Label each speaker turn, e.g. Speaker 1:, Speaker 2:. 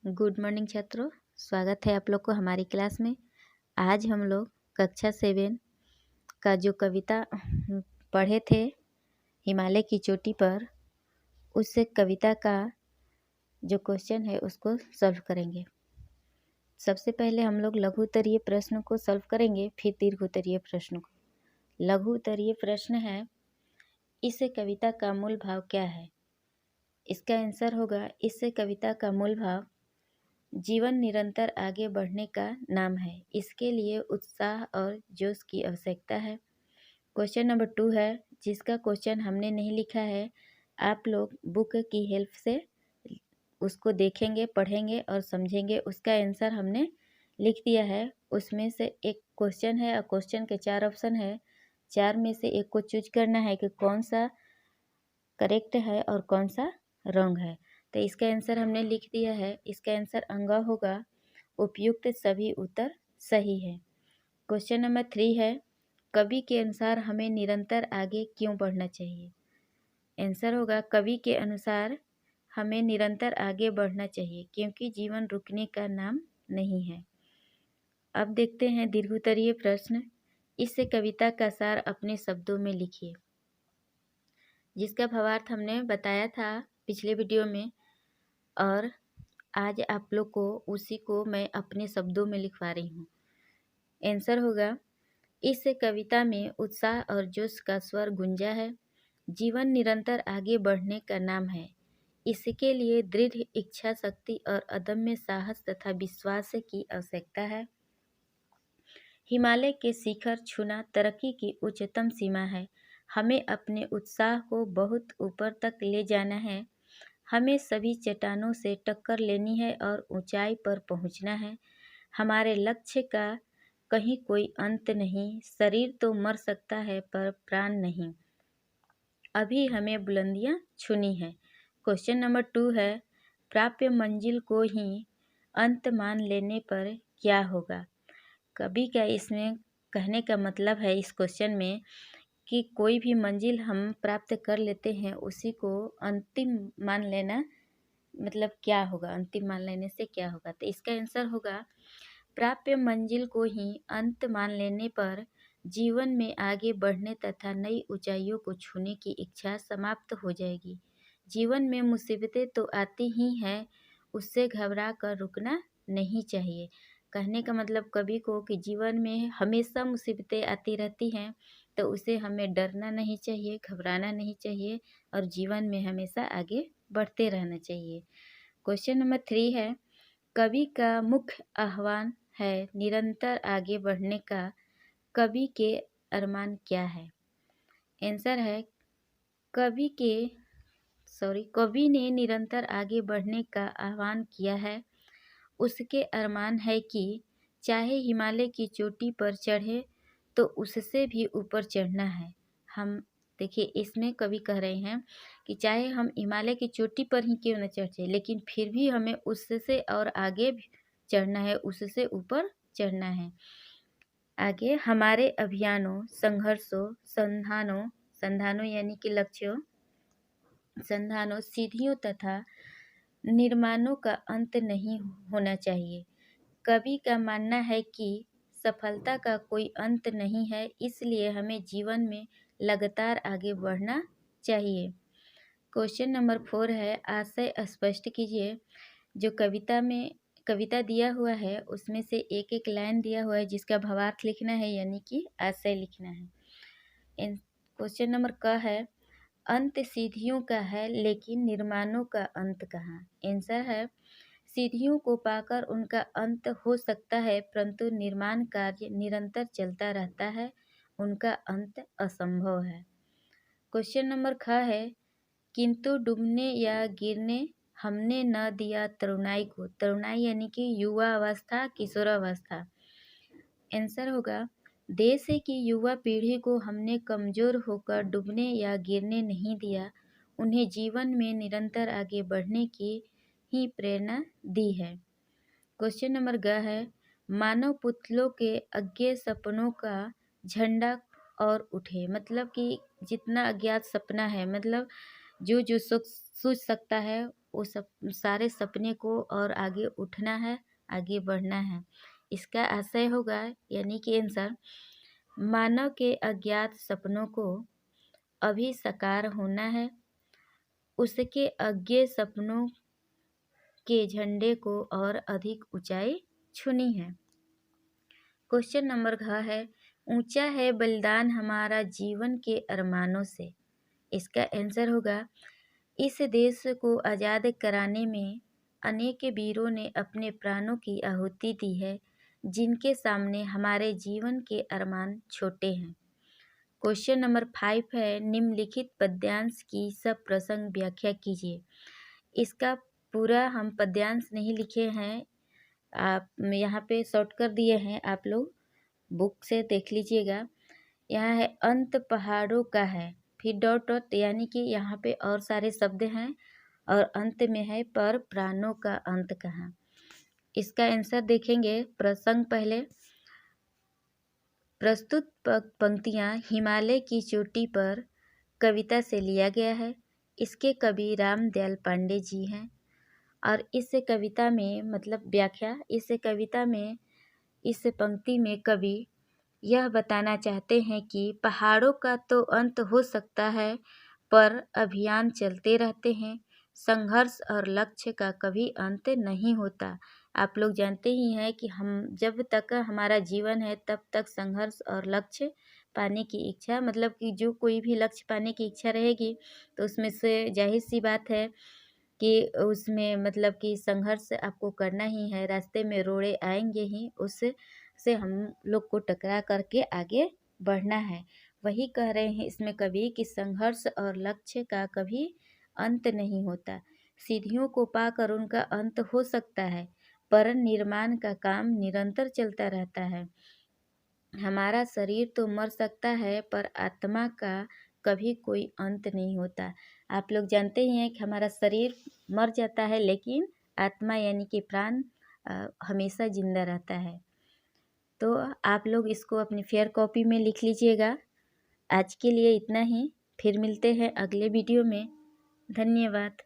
Speaker 1: Good morning छात्रों। स्वागत है आप लोग को हमारी क्लास में। आज हम लोग कक्षा 7 का जो कविता पढ़े थे हिमालय की चोटी पर, उस कविता का जो क्वेश्चन है उसको सॉल्व करेंगे। सबसे पहले हम लोग लघु उत्तरीय प्रश्न को सॉल्व करेंगे, फिर दीर्घ उत्तरीय प्रश्न को। लघु उत्तरीय प्रश्न है, इस कविता का मूल भाव क्या है? इसका आंसर होगा, इस कविता का मूल भाव जीवन निरंतर आगे बढ़ने का नाम है, इसके लिए उत्साह और जोश की आवश्यकता है। क्वेश्चन नंबर 2 है, जिसका क्वेश्चन हमने नहीं लिखा है, आप लोग बुक की हेल्प से उसको देखेंगे, पढ़ेंगे और समझेंगे। उसका आंसर हमने लिख दिया है। उसमें से एक क्वेश्चन है और क्वेश्चन के 4 ऑप्शन है। 4 में से एक को चूज करना है कि कौन सा करेक्ट है और कौन सा रॉन्ग है। तो इसका आंसर हमने लिख दिया है। इसका आंसर अंगा होगा। उपयुक्त सभी उत्तर सही है। क्वेश्चन नंबर 3 है, कवि के अनुसार हमें निरंतर आगे क्यों बढ़ना चाहिए? आंसर होगा, कवि के अनुसार हमें निरंतर आगे बढ़ना चाहिए क्योंकि जीवन रुकने का नाम नहीं है। अब देखते हैं दीर्घ उत्तरीय प्रश्न। इस कविता का सार अपने शब्दों में लिखिए। जिसका भावार्थ हमने बताया था पिछले वीडियो में, और आज आप लोग को उसी को मैं अपने शब्दों में लिखवा रही हूँ। आंसर होगा, इस कविता में उत्साह और जोश का स्वर गूंजा है। जीवन निरंतर आगे बढ़ने का नाम है, इसके लिए दृढ़ इच्छा शक्ति और अदम्य साहस तथा विश्वास की आवश्यकता है। हिमालय के शिखर छूना तरक्की की उच्चतम सीमा है। हमें अपने उत्साह को बहुत ऊपर तक ले जाना है। हमें सभी चट्टानों से टक्कर लेनी है और ऊंचाई पर पहुंचना है। हमारे लक्ष्य का कहीं कोई अंत नहीं। शरीर तो मर सकता है पर प्राण नहीं। अभी हमें बुलंदियां छूनी है। क्वेश्चन नंबर 2 है, प्राप्य मंजिल को ही अंत मान लेने पर क्या होगा? कवि का इसमें कहने का मतलब है इस क्वेश्चन में कि कोई भी मंजिल हम प्राप्त कर लेते हैं उसी को अंतिम मान लेना, मतलब क्या होगा, अंतिम मान लेने से क्या होगा? तो इसका आंसर होगा, प्राप्य मंजिल को ही अंत मान लेने पर जीवन में आगे बढ़ने तथा नई ऊंचाइयों को छूने की इच्छा समाप्त हो जाएगी। जीवन में मुसीबतें तो आती ही हैं, उससे घबरा कर रुकना नहीं चाहिए। कहने का मतलब कवि को कि जीवन में हमेशा मुसीबतें आती रहती हैं, तो उसे हमें डरना नहीं चाहिए, घबराना नहीं चाहिए और जीवन में हमेशा आगे बढ़ते रहना चाहिए। क्वेश्चन नंबर 3 है, कवि का मुख्य आह्वान है निरंतर आगे बढ़ने का। कवि के अरमान क्या है? आंसर है, कवि ने निरंतर आगे बढ़ने का आह्वान किया है। उसके अरमान है कि चाहे हिमालय की चोटी पर चढ़े तो उससे भी ऊपर चढ़ना है। हम देखिए, इसमें कवि कह रहे हैं कि चाहे हम हिमालय की चोटी पर ही क्यों न चढ़ जाए, लेकिन फिर भी हमें उससे और आगे भी चढ़ना है, उससे ऊपर चढ़ना है। आगे हमारे अभियानों, संघर्षों, संधानों यानी कि लक्ष्यों, संधानों, सीढ़ियों तथा निर्माणों का अंत नहीं होना चाहिए। कवि का मानना है कि सफलता का कोई अंत नहीं है, इसलिए हमें जीवन में लगातार आगे बढ़ना चाहिए। क्वेश्चन नंबर 4 है, आशय स्पष्ट कीजिए। जो कविता दिया हुआ है उसमें से एक एक लाइन दिया हुआ है जिसका भावार्थ लिखना है, यानी कि आशय लिखना है। क्वेश्चन नंबर क है, अंत सीढ़ियों का है लेकिन निर्माणों का अंत कहाँ? आंसर है, सीढ़ियों को पाकर उनका अंत हो सकता है, परंतु निर्माण कार्य निरंतर चलता रहता है, उनका अंत असंभव है। क्वेश्चन नंबर ख है, किंतु डूबने या गिरने हमने न दिया तरुणाई को। तरुणाई यानी कि युवा अवस्था, किशोरावस्था। आंसर होगा, देश की युवा पीढ़ी को हमने कमजोर होकर डूबने या गिरने नहीं दिया, उन्हें जीवन में निरंतर आगे बढ़ने की ही प्रेरणा दी है। क्वेश्चन नंबर ग है, मानव पुतलों के अज्ञे सपनों का झंडा और उठे। मतलब कि जितना अज्ञात सपना है, मतलब जो जो सोच सकता है वो सब सारे सपने को और आगे उठना है, आगे बढ़ना है। इसका आशय होगा यानी कि आंसर, मानव के अज्ञात सपनों को अभी साकार होना है, उसके अज्ञे सपनों के झंडे को और अधिक ऊंचाई छूनी है। क्वेश्चन नंबर घ है, ऊंचा है बलिदान हमारा जीवन के अरमानों से। इसका आंसर होगा, इस देश को आज़ाद कराने में अनेक वीरों ने अपने प्राणों की आहुति दी है, जिनके सामने हमारे जीवन के अरमान छोटे हैं। क्वेश्चन नंबर 5 है, निम्नलिखित पद्यांश की सब प्रसंग व्याख्या कीजिए। इसका पूरा हम पद्यांश नहीं लिखे हैं, आप यहाँ पे शॉर्ट कर दिए हैं, आप लोग बुक से देख लीजिएगा। यहाँ है अंत पहाड़ों का है, फिर डॉट डॉट, यानी कि यहाँ पे और सारे शब्द हैं और अंत में है पर प्राणों का अंत कहाँ। इसका आंसर देखेंगे। प्रसंग पहले, प्रस्तुत पंक्तियाँ हिमालय की चोटी पर कविता से लिया गया है। इसके कवि रामदयाल पांडे जी हैं और इस कविता में मतलब व्याख्या, इस कविता में इस पंक्ति में कवि यह बताना चाहते हैं कि पहाड़ों का तो अंत हो सकता है पर अभियान चलते रहते हैं, संघर्ष और लक्ष्य का कभी अंत नहीं होता। आप लोग जानते ही हैं कि हम जब तक हमारा जीवन है तब तक संघर्ष और लक्ष्य पाने की इच्छा, मतलब कि जो कोई भी लक्ष्य पाने की इच्छा रहेगी तो उसमें से जाहिर सी बात है कि उसमें मतलब कि संघर्ष आपको करना ही है, रास्ते में रोड़े आएंगे ही, उससे हम लोग को टकरा करके आगे बढ़ना है। वही कह रहे हैं इसमें कवि कि संघर्ष और लक्ष्य का कभी अंत नहीं होता, सीढ़ियों को पाकर उनका अंत हो सकता है पर निर्माण का काम निरंतर चलता रहता है। हमारा शरीर तो मर सकता है पर आत्मा का कभी कोई अंत नहीं होता। आप लोग जानते ही हैं कि हमारा शरीर मर जाता है लेकिन आत्मा यानी कि प्राण हमेशा जिंदा रहता है। तो आप लोग इसको अपनी फेयर कॉपी में लिख लीजिएगा। आज के लिए इतना ही, फिर मिलते हैं अगले वीडियो में। धन्यवाद।